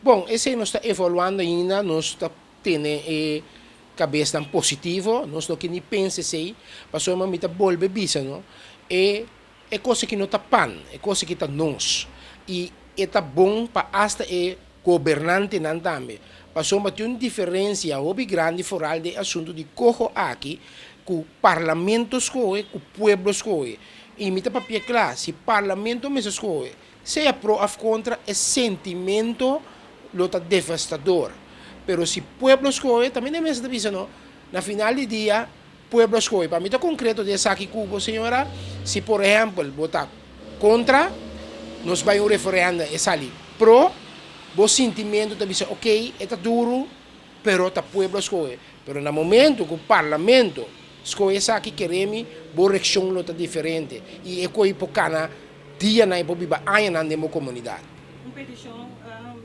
Bom, esse nós está evoluindo ainda, nós está tendo cabeça positivo, nós não que nem pensa sei, passou uma mita bolbe bisa, não? É coisa que não está pan, é coisa que está nós. E é bom para hasta governante não também. Passou uma tem uma diferença hobby grande foral de assunto de cojo aqui, que o parlamento escolhe, que o pueblo escolhe. E mita papel claro, se o parlamento me escolhe, seja pro ou contra, é sentimento lota devastador. Pero si pueblo escolhe, também é mesmo dizer, não? Na final do dia, pueblo escolhe. Para mim, está concreto de aqui Cuba, senhora, se por exemplo, votar contra, nós vamos um referendo e sair pro, o sentimento de dizer, ok, é duro, pero está pueblo escolhe. Pero no momento que o parlamento escolhe aqui, queremos, a reação lota diferente. E é coisa por cana, dia na época, na comunidade. Uma petição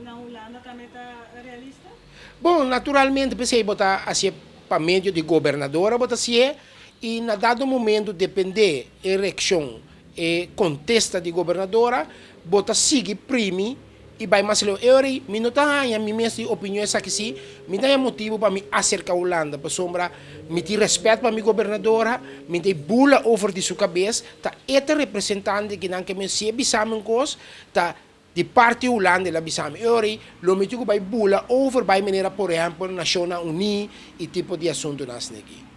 na Holanda também está realista? Bom, naturalmente, pensei botar assim para meio de governadora, botar assim, e na dado momento, depender da eleição e contesta de governadora, botar seguir primi e vai mais eu me não tá a minha opinião essa que sim, me dá motivo para me acercar a Holanda, para sombra, me ter respeito para minha governadora, me ter bula over de sua cabeça, tá este representante que não quer me se bisam coisa, tá de parte Holanda la bisam ori lo metigo vai bula over vai maneira por exemplo nacional uni e tipo de assunto nas aqui